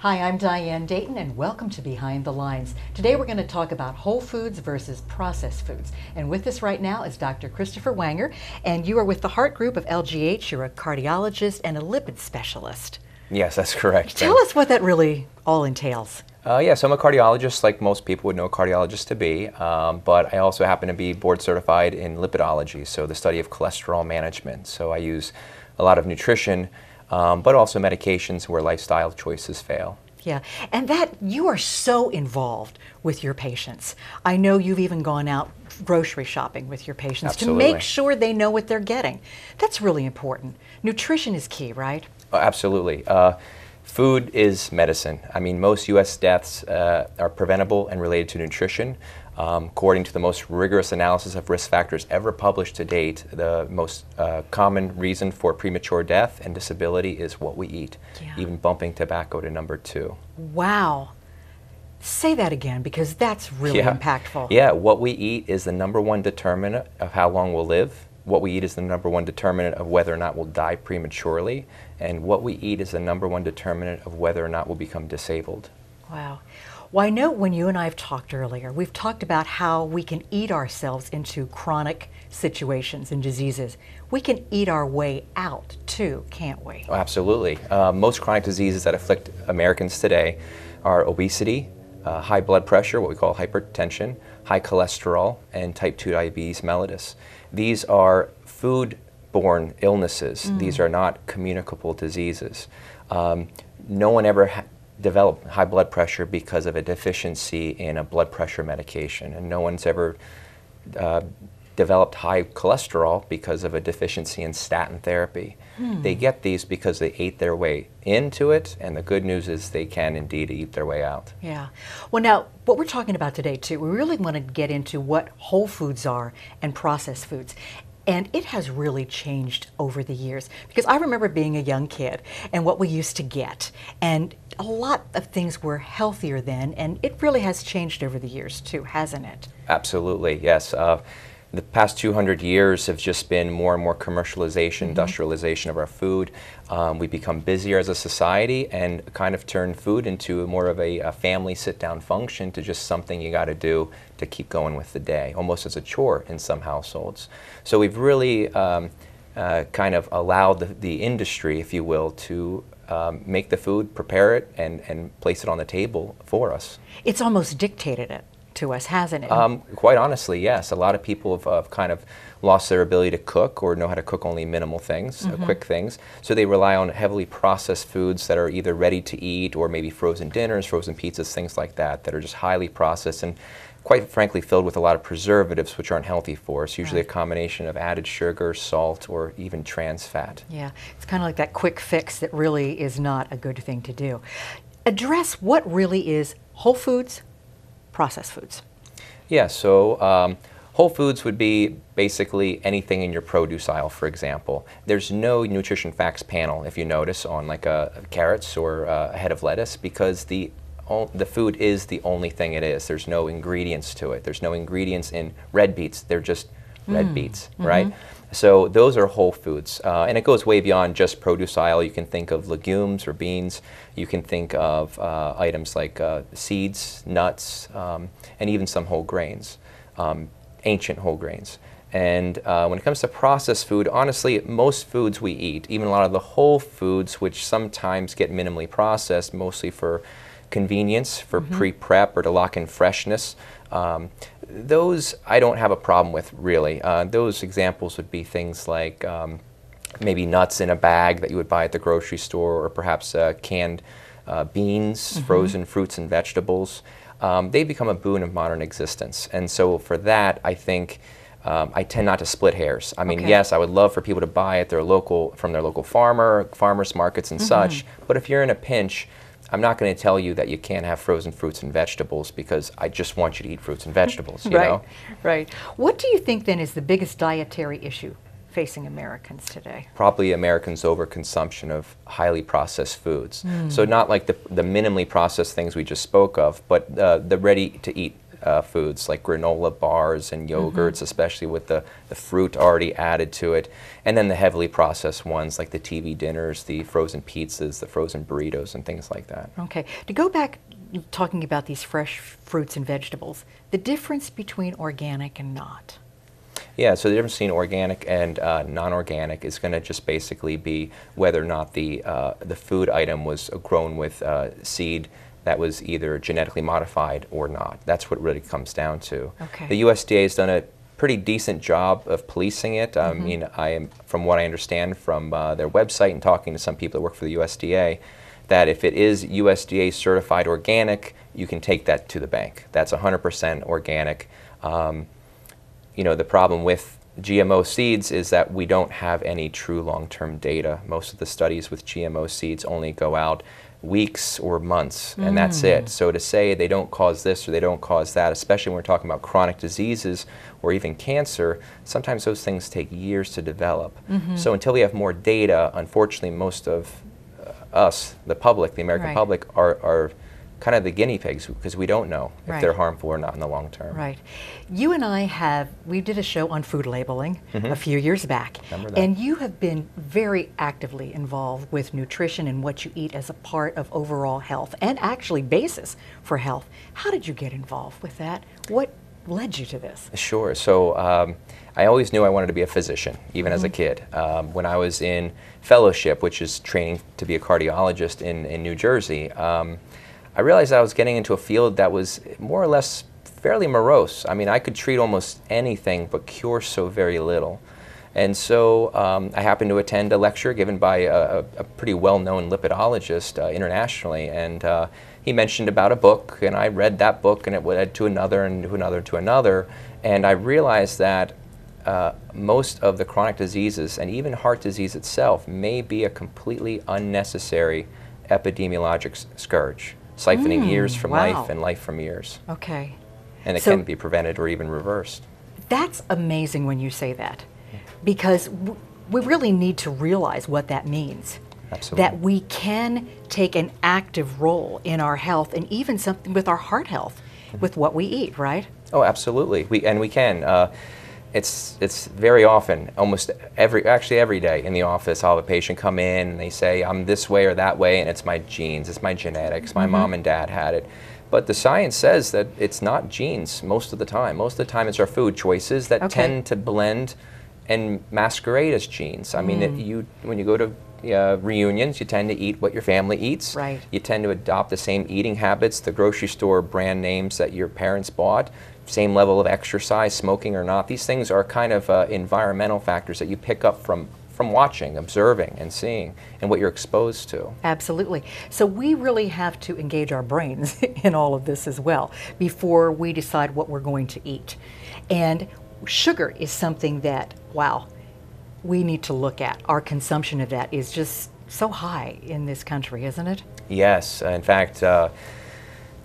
Hi, I'm Diane Dayton, and welcome to Behind the Lines. Today we're going to talk about whole foods versus processed foods. And with us right now is Dr. Christopher Wenger, and you are with the Heart Group of LGH. You're a cardiologist and a lipid specialist. Yes, that's correct. Tell us what that really all entails. Yeah, so I'm a cardiologist, like most people would know a cardiologist to be, but I also happen to be board certified in lipidology, so the study of cholesterol management. So I use a lot of nutrition, but also medications where lifestyle choices fail. Yeah, and that you are so involved with your patients. I know you've even gone out grocery shopping with your patients Absolutely. to make sure they know what they're getting. That's really important. Nutrition is key, right? Oh, absolutely. Food is medicine. I mean, most U.S. deaths are preventable and related to nutrition. According to the most rigorous analysis of risk factors ever published to date, the most common reason for premature death and disability is what we eat, even bumping tobacco to number 2. Wow. Say that again, because that's really impactful. Yeah, what we eat is the number one determinant of how long we'll live. What we eat is the number one determinant of whether or not we'll die prematurely. And what we eat is the number one determinant of whether or not we'll become disabled. Wow. Well, I know when you and I have talked earlier, we've talked about how we can eat ourselves into chronic situations and diseases. We can eat our way out too, can't we? Oh, absolutely. Most chronic diseases that afflict Americans today are obesity, high blood pressure, what we call hypertension, high cholesterol, and type 2 diabetes mellitus. These are food-borne illnesses. These are not communicable diseases. No one ever developed high blood pressure because of a deficiency in a blood pressure medication, and no one's ever developed high cholesterol because of a deficiency in statin therapy. They get these because they ate their way into it, and the good news is they can indeed eat their way out. Yeah. Well, now, what we're talking about today, too, we really want to get into what whole foods are and processed foods. And it has really changed over the years, because I remember being a young kid and what we used to get. And a lot of things were healthier then, and it really has changed over the years, too, hasn't it? Absolutely, yes. The past 200 years have just been more and more commercialization, industrialization of our food. We become busier as a society and kind of turn food into more of a family sit-down function to just something you got to do to keep going with the day, almost as a chore in some households. So we've really kind of allowed the industry, if you will, to make the food, prepare it, and place it on the table for us. It's almost dictated it to us, hasn't it? Quite honestly, yes. A lot of people have kind of lost their ability to cook or know how to cook only minimal things, quick things. So they rely on heavily processed foods that are either ready to eat or maybe frozen dinners, frozen pizzas, things like that, that are just highly processed and quite frankly filled with a lot of preservatives which aren't healthy for us, usually a combination of added sugar, salt, or even trans fat. Yeah, it's kind of like that quick fix that really is not a good thing to do. Address what really is whole foods, processed foods. Yeah, so whole foods would be basically anything in your produce aisle, for example. There's no nutrition facts panel, if you notice, on like carrots or a head of lettuce, because the food is the only thing it is. There's no ingredients to it. There's no ingredients in red beets. They're just red beets, right? So those are whole foods, and it goes way beyond just produce aisle. You can think of legumes or beans. You can think of items like seeds, nuts, and even some whole grains, ancient whole grains. And when it comes to processed food, honestly, most foods we eat, even a lot of the whole foods, which sometimes get minimally processed, mostly for convenience, for pre-prep or to lock in freshness, those I don't have a problem with, really. Those examples would be things like maybe nuts in a bag that you would buy at the grocery store, or perhaps canned beans, frozen fruits and vegetables. They become a boon of modern existence. And so for that, I think I tend not to split hairs. I mean, yes, I would love for people to buy at from their local farmers markets and such, but if you're in a pinch, I'm not going to tell you that you can't have frozen fruits and vegetables because I just want you to eat fruits and vegetables, you know? Right. What do you think then is the biggest dietary issue facing Americans today? Probably Americans' overconsumption of highly processed foods. So not like the minimally processed things we just spoke of, but the ready-to-eat foods like granola bars and yogurts, especially with the fruit already added to it. And then the heavily processed ones like the TV dinners, the frozen pizzas, the frozen burritos, and things like that. Okay. To go back talking about these fresh fruits and vegetables, the difference between organic and not. Yeah, so the difference between organic and non-organic is going to just basically be whether or not the food item was grown with seed that was either genetically modified or not. That's what it really comes down to. Okay. The USDA has done a pretty decent job of policing it. I mean, from what I understand from their website and talking to some people that work for the USDA, that if it is USDA certified organic, you can take that to the bank. That's 100% organic. You know, the problem with GMO seeds is that we don't have any true long-term data. Most of the studies with GMO seeds only go out weeks or months, and that's it. So to say they don't cause this or they don't cause that, especially when we're talking about chronic diseases or even cancer, sometimes those things take years to develop. So until we have more data, unfortunately, most of us, the public, the American public, are kind of the guinea pigs because we don't know if they're harmful or not in the long term. Right. You and I we did a show on food labeling a few years back. Remember that. And you have been very actively involved with nutrition and what you eat as a part of overall health and actually basis for health. How did you get involved with that? What led you to this? Sure. So I always knew I wanted to be a physician, even as a kid. When I was in fellowship, which is training to be a cardiologist in New Jersey, I realized I was getting into a field that was more or less fairly morose. I mean, I could treat almost anything but cure so very little. And so I happened to attend a lecture given by a pretty well-known lipidologist internationally, and he mentioned about a book, and I read that book, and it led to another and to another to another, and I realized that most of the chronic diseases, and even heart disease itself, may be a completely unnecessary epidemiologic scourge, siphoning years from life and life from years. Okay. And it can be prevented or even reversed. That's amazing when you say that, because we really need to realize what that means. Absolutely. That we can take an active role in our health and even something with our heart health with what we eat, right? Oh, absolutely. We can. It's very often, almost every day in the office, I'll have a patient come in and they say, I'm this way or that way, and it's my genes, it's my genetics, my mom and dad had it. But the science says that it's not genes most of the time. Most of the time it's our food choices that tend to blend and masquerade as genes. I mean, when you go to reunions, you tend to eat what your family eats. Right. You tend to adopt the same eating habits, the grocery store brand names that your parents bought, same level of exercise, smoking or not. These things are kind of environmental factors that you pick up from watching, observing, and seeing, and what you're exposed to. Absolutely. So we really have to engage our brains in all of this as well before we decide what we're going to eat. And sugar is something that, wow, we need to look at. Our consumption of that is just so high in this country, isn't it? Yes. In fact,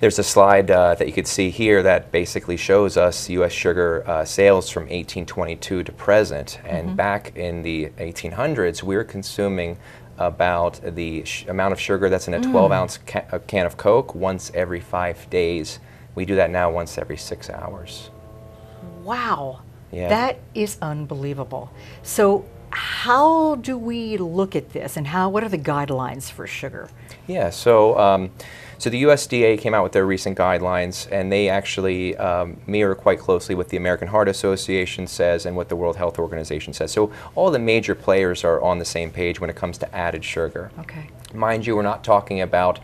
there's a slide that you could see here that basically shows us U.S. sugar sales from 1822 to present. And back in the 1800s, we were consuming about the amount of sugar that's in a 12-ounce can of Coke once every 5 days. We do that now once every 6 hours. Wow. Yeah. That is unbelievable. So how do we look at this, and what are the guidelines for sugar? Yeah, so the USDA came out with their recent guidelines, and they actually mirror quite closely what the American Heart Association says and what the World Health Organization says. So all the major players are on the same page when it comes to added sugar. Okay. Mind you, we're not talking about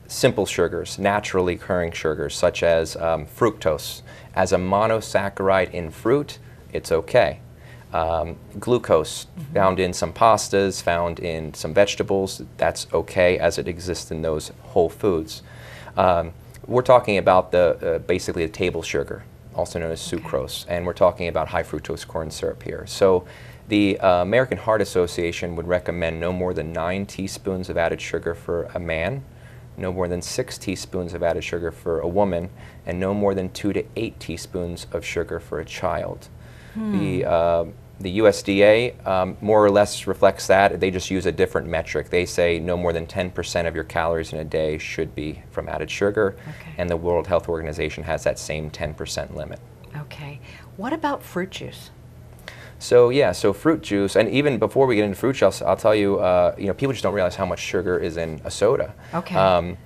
simple sugars, naturally occurring sugars, such as fructose. As a monosaccharide in fruit, it's okay. Glucose, found in some pastas, found in some vegetables, that's okay as it exists in those whole foods. We're talking about basically the table sugar, also known as sucrose, and we're talking about high fructose corn syrup here. So the American Heart Association would recommend no more than 9 teaspoons of added sugar for a man, no more than 6 teaspoons of added sugar for a woman, The USDA more or less reflects that. They just use a different metric. They say no more than 10% of your calories in a day should be from added sugar, and the World Health Organization has that same 10% limit. Okay. What about fruit juice? So yeah, so fruit juice, and even before we get into fruit juice, I'll tell you, you know, people just don't realize how much sugar is in a soda. Okay.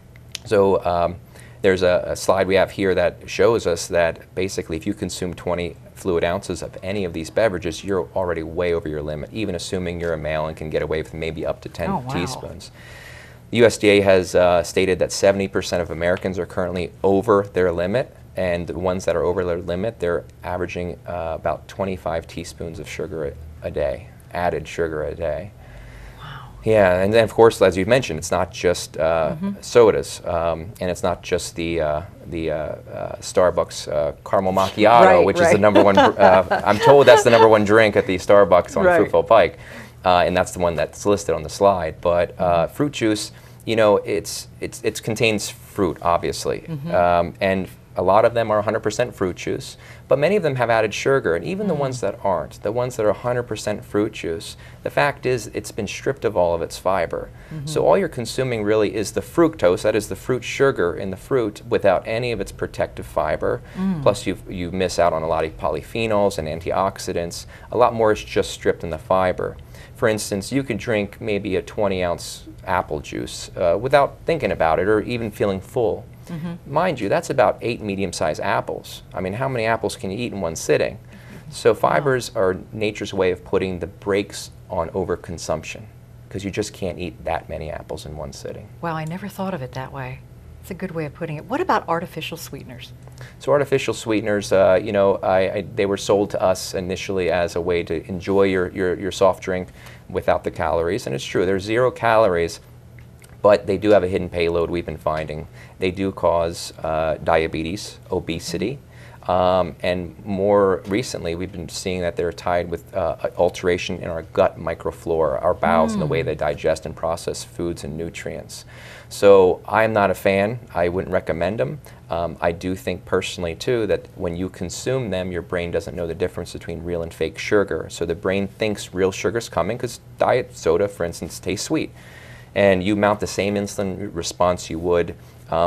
There's a slide we have here that shows us that basically if you consume 20 fluid ounces of any of these beverages, you're already way over your limit, even assuming you're a male and can get away with maybe up to 10 teaspoons. The USDA has stated that 70% of Americans are currently over their limit, and the ones that are over their limit, they're averaging about 25 teaspoons of sugar a day, added sugar a day. Yeah, and then of course, as you mentioned, it's not just sodas, and it's not just the Starbucks caramel macchiato, which is the #1. I'm told that's the #1 drink at the Starbucks on Fruitville Pike, and that's the one that's listed on the slide. But fruit juice, you know, it contains fruit, obviously, and a lot of them are 100% fruit juice, but many of them have added sugar, and even the ones that aren't, the ones that are 100% fruit juice, the fact is it's been stripped of all of its fiber. So all you're consuming really is the fructose, that is the fruit sugar in the fruit, without any of its protective fiber. Plus you miss out on a lot of polyphenols and antioxidants. A lot more is just stripped in the fiber. For instance, you could drink maybe a 20-ounce apple juice without thinking about it or even feeling full. Mind you, that's about 8 medium-sized apples. I mean, how many apples can you eat in one sitting? So fibers are nature's way of putting the brakes on overconsumption, because you just can't eat that many apples in one sitting. Wow, I never thought of it that way. It's a good way of putting it. What about artificial sweeteners? So artificial sweeteners, you know, they were sold to us initially as a way to enjoy your soft drink without the calories, and it's true, there's 0 calories, but they do have a hidden payload we've been finding. They do cause diabetes, obesity, and more recently we've been seeing that they're tied with alteration in our gut microflora, our bowels, and the way they digest and process foods and nutrients. So I'm not a fan. I wouldn't recommend them. I do think personally too that when you consume them, your brain doesn't know the difference between real and fake sugar. So the brain thinks real sugar's coming because diet soda, for instance, tastes sweet. And you mount the same insulin response you would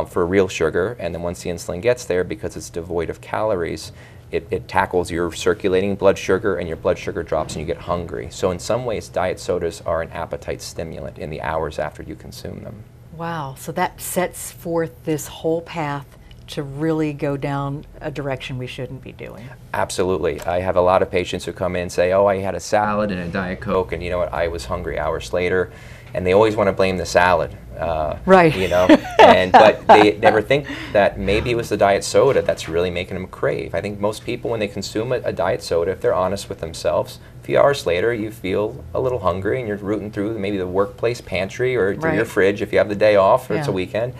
for real sugar, and then once the insulin gets there, because it's devoid of calories, it tackles your circulating blood sugar, and your blood sugar drops and you get hungry. So in some ways, diet sodas are an appetite stimulant in the hours after you consume them. Wow, so that sets forth this whole path to really go down a direction we shouldn't be doing. Absolutely. I have a lot of patients who come in and say, oh, I had a salad and a Diet Coke, and you know what, I was hungry hours later. And they always want to blame the salad, you know, but they never think that maybe it was the diet soda that's really making them crave. I think most people, when they consume a diet soda, if they're honest with themselves, a few hours later you feel a little hungry and you're rooting through maybe the workplace pantry or through your fridge if you have the day off or it's a weekend,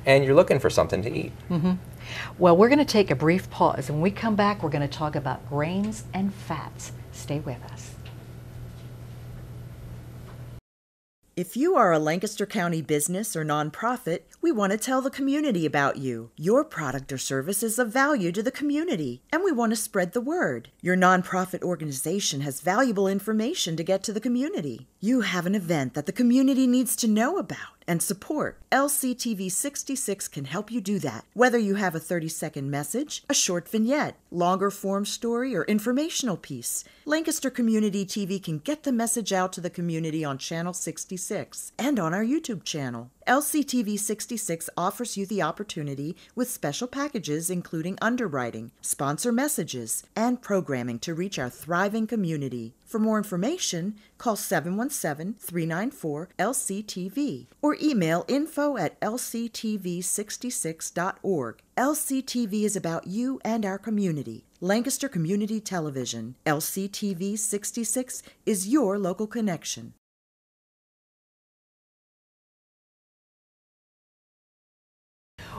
and you're looking for something to eat. Well, we're going to take a brief pause, and when we come back, we're going to talk about grains and fats. Stay with us. If you are a Lancaster County business or nonprofit, we want to tell the community about you. Your product or service is of value to the community, and we want to spread the word. Your nonprofit organization has valuable information to get to the community. You have an event that the community needs to know about and support. LCTV 66 can help you do that. Whether you have a 30-second message, a short vignette, longer form story, or informational piece, Lancaster Community TV can get the message out to the community on Channel 66 and on our YouTube channel. LCTV 66 offers you the opportunity with special packages including underwriting, sponsor messages, and programming to reach our thriving community. For more information, call 717-394-LCTV or email info@lctv66.org. LCTV is about you and our community. Lancaster Community Television. LCTV 66 is your local connection.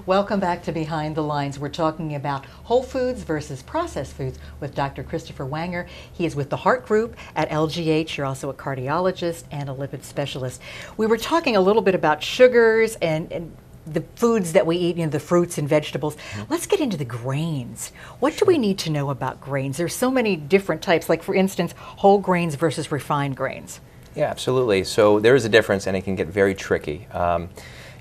Welcome back to Behind the Lines. We're talking about whole foods versus processed foods with Dr. Christopher Wenger. He is with the Heart Group at LGH. You're also a cardiologist and a lipid specialist. We were talking a little bit about sugars and the foods that we eat, the fruits and vegetables. Let's get into the grains. What do we need to know about grains? There's so many different types, like for instance, whole grains versus refined grains. Yeah, absolutely. So there is a difference, and it can get very tricky. A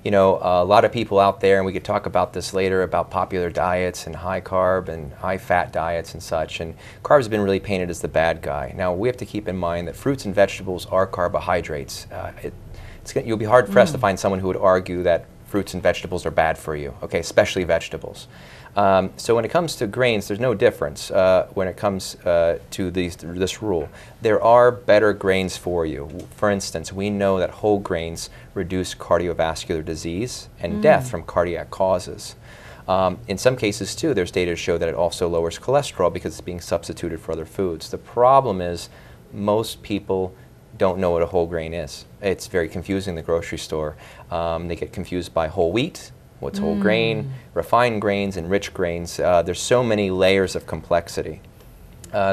lot of people out there, and we could talk about this later, about popular diets and high carb and high fat diets and such, and carbs have been really painted as the bad guy. Now, we have to keep in mind that fruits and vegetables are carbohydrates. You'll be hard pressed to find someone who would argue that fruits and vegetables are bad for you, okay, especially vegetables. So when it comes to grains, there's no difference when it comes to this rule. There are better grains for you. For instance, we know that whole grains reduce cardiovascular disease and death from cardiac causes. In some cases, too, there's data to show that it also lowers cholesterol because it's being substituted for other foods. The problem is most people don't know what a whole grain is. It's very confusing in the grocery store. They get confused by whole wheat, what's whole grain, refined grains, and rich grains. There's so many layers of complexity.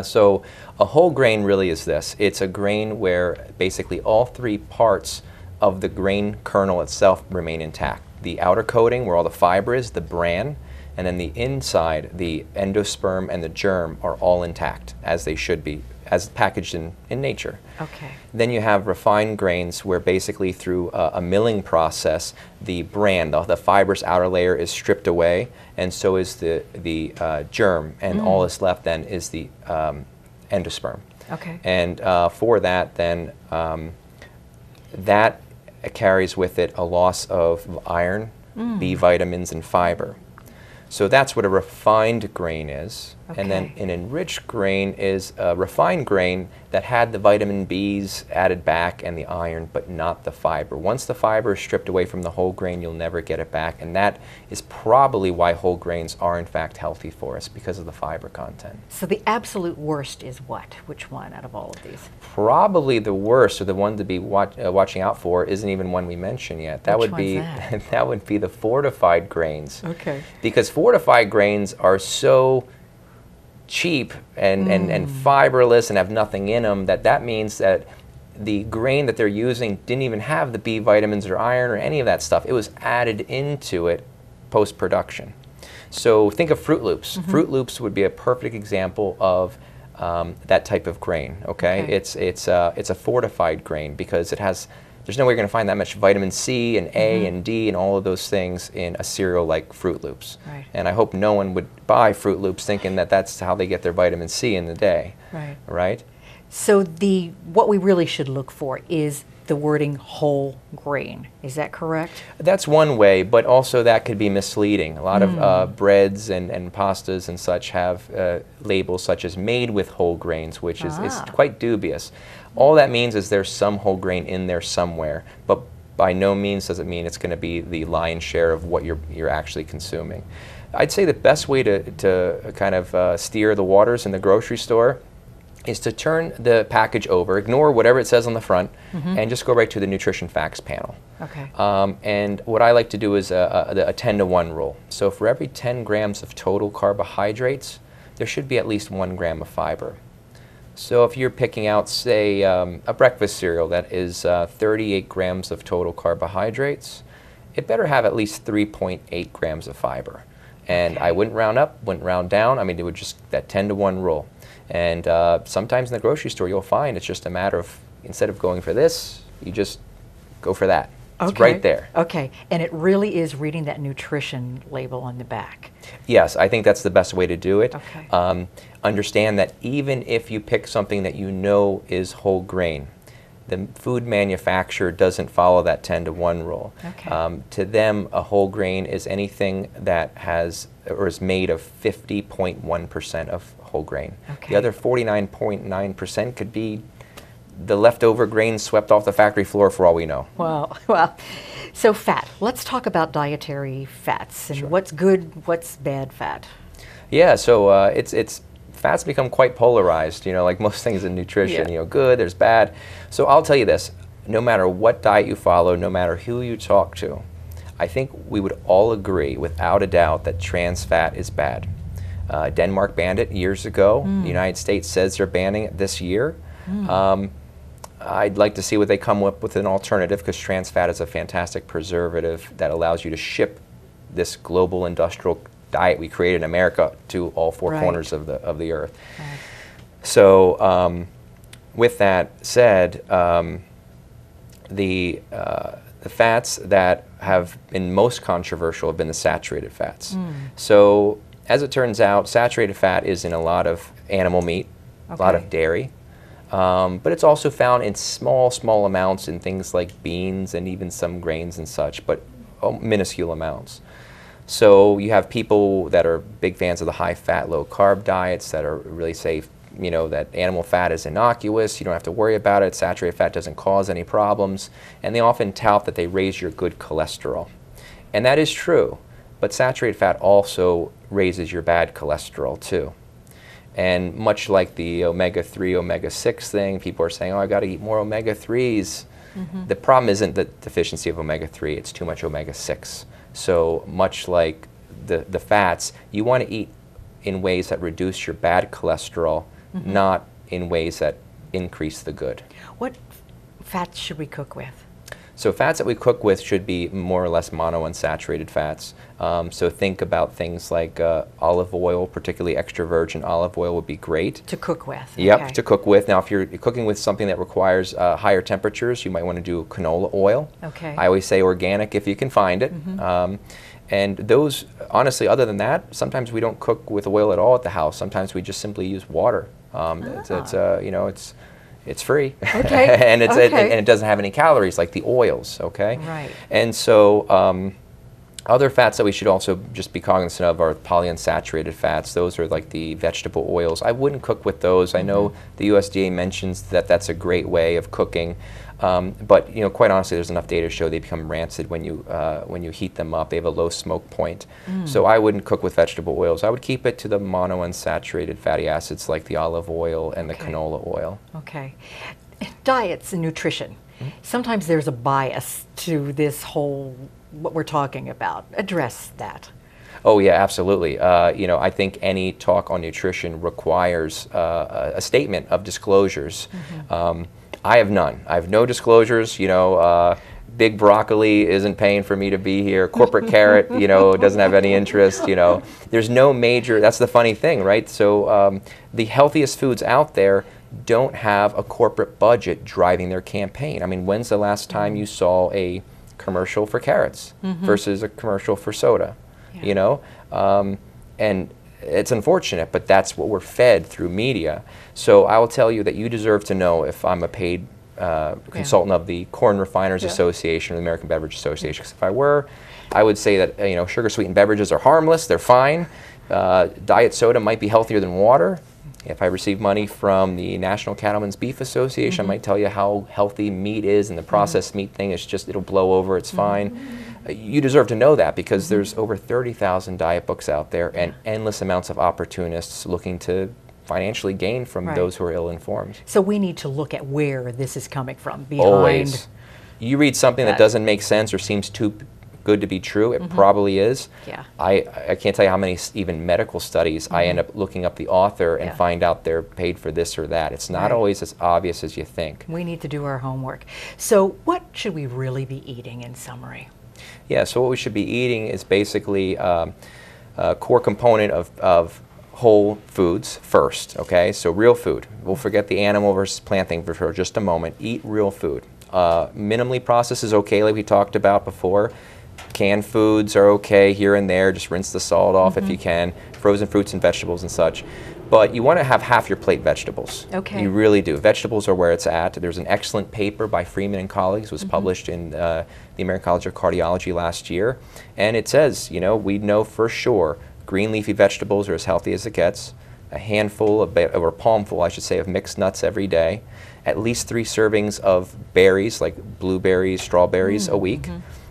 So a whole grain really is this. It's a grain where basically all three parts of the grain kernel itself remain intact. The outer coating, where all the fiber is, the bran, and then the inside, the endosperm and the germ are all intact, as they should be, as packaged in nature. Okay. Then you have refined grains where basically through a milling process, the bran, the fibrous outer layer is stripped away, and so is the germ, and all that's left then is the endosperm. Okay. And for that, then that carries with it a loss of iron, B vitamins, and fiber. So that's what a refined grain is. Okay. And then an enriched grain is a refined grain that had the vitamin Bs added back and the iron, but not the fiber. Once the fiber is stripped away from the whole grain, you'll never get it back. And that is probably why whole grains are in fact healthy for us, because of the fiber content. So the absolute worst is what? Which one out of all of these? Probably the worst, or the one to be watching out for, isn't even one we mentioned yet. That Which would be one's that? that would be the fortified grains. Okay. Because fortified grains are so cheap and fiberless and have nothing in them that means that the grain that they're using didn't even have the B vitamins or iron or any of that stuff. It was added into it post-production. So think of Fruit Loops. Fruit Loops would be a perfect example of that type of grain. Okay? It's a fortified grain because it has. There's no way you're going to find that much vitamin C and A and D and all of those things in a cereal like Fruit Loops. Right. And I hope no one would buy Fruit Loops thinking that that's how they get their vitamin C in the day. Right. Right? So what we really should look for is the wording whole grain. Is that correct? That's one way, but also that could be misleading. A lot of breads and pastas and such have labels such as made with whole grains, which is quite dubious. All that means is there's some whole grain in there somewhere, but by no means does it mean it's going to be the lion's share of what you're actually consuming. I'd say the best way to kind of steer the waters in the grocery store is to turn the package over, ignore whatever it says on the front, and just go right to the nutrition facts panel. Okay. And what I like to do is a 10-to-1 rule. So for every 10 grams of total carbohydrates, there should be at least 1 gram of fiber. So if you're picking out, say, a breakfast cereal that is 38 grams of total carbohydrates, it better have at least 3.8 grams of fiber. And I wouldn't round up, wouldn't round down. I mean, it would just that 10-to-1 rule. And sometimes in the grocery store, you'll find it's just a matter of, instead of going for this, you just go for that. It's right there. Okay, and it really is reading that nutrition label on the back. Yes, I think that's the best way to do it. Okay. Understand that even if you pick something that you know is whole grain, the food manufacturer doesn't follow that 10-to-1 rule. Okay. To them, a whole grain is anything that has or is made of 50.1% of whole grain. Okay. The other 49.9% could be the leftover grain swept off the factory floor for all we know. Well, so fat. Let's talk about dietary fats and what's good, what's bad fat. Yeah, so it's fats become quite polarized, like most things in nutrition. Yeah. Good, there's bad. So I'll tell you this, no matter what diet you follow, no matter who you talk to, I think we would all agree without a doubt that trans fat is bad. Denmark banned it years ago. The United States says they're banning it this year. I'd like to see what they come up with an alternative, because trans fat is a fantastic preservative that allows you to ship this global industrial diet we created in America to all four corners of the earth. Right. So with that said, the fats that have been most controversial have been the saturated fats. So as it turns out, saturated fat is in a lot of animal meat, a lot of dairy, but it's also found in small amounts in things like beans and even some grains and such, but minuscule amounts. So you have people that are big fans of the high-fat, low-carb diets that are really safe, you know, that animal fat is innocuous, you don't have to worry about it, saturated fat doesn't cause any problems, and they often tout that they raise your good cholesterol. And that is true, but saturated fat also raises your bad cholesterol too. And much like the omega-3, omega-6 thing, people are saying, oh, I've got to eat more omega-3s. The problem isn't the deficiency of omega-3, it's too much omega-6. So much like the fats, you want to eat in ways that reduce your bad cholesterol, not in ways that increase the good. What fats should we cook with? So fats that we cook with should be more or less monounsaturated fats. So think about things like olive oil, particularly extra virgin olive oil would be great. To cook with. Yep, to cook with. Now if you're cooking with something that requires higher temperatures, you might want to do canola oil. Okay. I always say organic if you can find it. And those, honestly, other than that, sometimes we don't cook with oil at all at the house. Sometimes we just simply use water. You know, it's free, and and it doesn't have any calories like the oils. Okay, right. And so other fats that we should also just be cognizant of are polyunsaturated fats. Those are like the vegetable oils. I wouldn't cook with those. I know the USDA mentions that that's a great way of cooking, but you know, quite honestly, there's enough data to show they become rancid when you heat them up. They have a low smoke point. So I wouldn't cook with vegetable oils. I would keep it to the monounsaturated fatty acids like the olive oil and the canola oil. Okay. Diets and nutrition. Sometimes there's a bias to this whole, what we're talking about. Address that. Oh yeah, absolutely. You know, I think any talk on nutrition requires a statement of disclosures. I have none. I have no disclosures. You know, big broccoli isn't paying for me to be here. Corporate carrot, you know, doesn't have any interest. You know, there's no major. That's the funny thing, right? So the healthiest foods out there don't have a corporate budget driving their campaign. I mean, when's the last time you saw a commercial for carrots versus a commercial for soda? You know, and it's unfortunate, but that's what we're fed through media. So I will tell you that you deserve to know if I'm a paid consultant of the Corn Refiners Association or the American Beverage Association. Because if I were, I would say that you know, sugar-sweetened beverages are harmless, they're fine. Diet soda might be healthier than water. If I receive money from the National Cattlemen's Beef Association, I might tell you how healthy meat is, and the processed meat thing is just, it'll blow over, it's fine. You deserve to know that, because there's over 30,000 diet books out there and endless amounts of opportunists looking to financially gain from those who are ill-informed. So we need to look at where this is coming from. Always. You read something that doesn't make sense or seems too good to be true, it probably is. I can't tell you how many even medical studies I end up looking up the author and find out they're paid for this or that. It's not always as obvious as you think. We need to do our homework. So what should we really be eating in summary? Yeah, so what we should be eating is basically a core component of whole foods first, okay? So real food. We'll forget the animal versus plant thing for just a moment. Eat real food. Minimally processed is okay, like we talked about before. Canned foods are okay here and there. Just rinse the salt off if you can. Frozen fruits and vegetables and such. But you want to have half your plate vegetables. Okay. You really do. Vegetables are where it's at. There's an excellent paper by Freeman and colleagues. It was published in the American College of Cardiology last year. And it says, you know, we know for sure green leafy vegetables are as healthy as it gets. A handful, or a palmful, I should say, of mixed nuts every day. At least 3 servings of berries, like blueberries, strawberries, a week.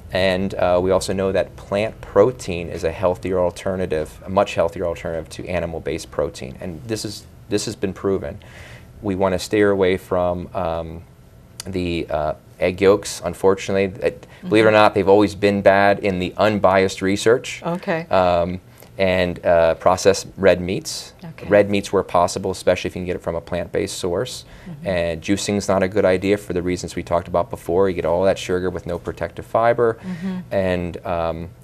And we also know that plant protein is a healthier alternative, a much healthier alternative to animal-based protein. And this has been proven. We want to steer away from the egg yolks. Unfortunately, believe it or not, they've always been bad in the unbiased research. and processed red meats. Okay. Red meats where possible, especially if you can get it from a plant-based source. And juicing's not a good idea for the reasons we talked about before. You get all that sugar with no protective fiber. And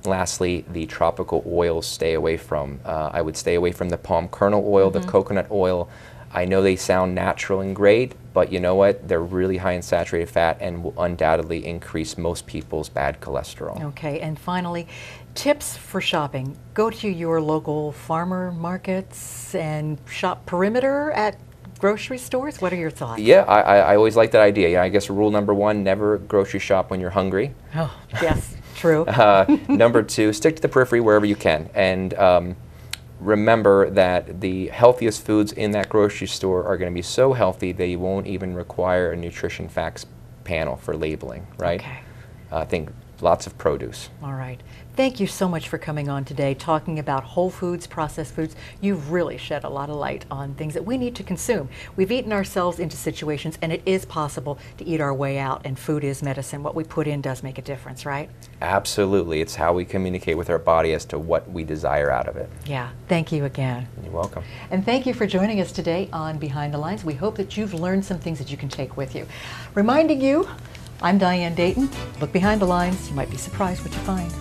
lastly, the tropical oils stay away from. I would stay away from the palm kernel oil, the coconut oil. I know they sound natural and great, but you know what? They're really high in saturated fat and will undoubtedly increase most people's bad cholesterol. Okay, and finally, tips for shopping. Go to your local farmer markets and shop perimeter at grocery stores. What are your thoughts? Yeah, I always like that idea. Yeah, I guess rule number one, never grocery shop when you're hungry. Oh, yes, true. Number two, stick to the periphery wherever you can. And remember that the healthiest foods in that grocery store are going to be so healthy they won't even require a nutrition facts panel for labeling, right? Okay. Think lots of produce. All right. Thank you so much for coming on today, talking about whole foods, processed foods. You've really shed a lot of light on things that we need to consume. We've eaten ourselves into situations, and it is possible to eat our way out, and food is medicine. What we put in does make a difference, right? Absolutely. It's how we communicate with our body as to what we desire out of it. Yeah. Thank you again. You're welcome. And thank you for joining us today on Behind the Lines. We hope that you've learned some things that you can take with you. Reminding you, I'm Diane Dayton. Look behind the lines. You might be surprised what you find.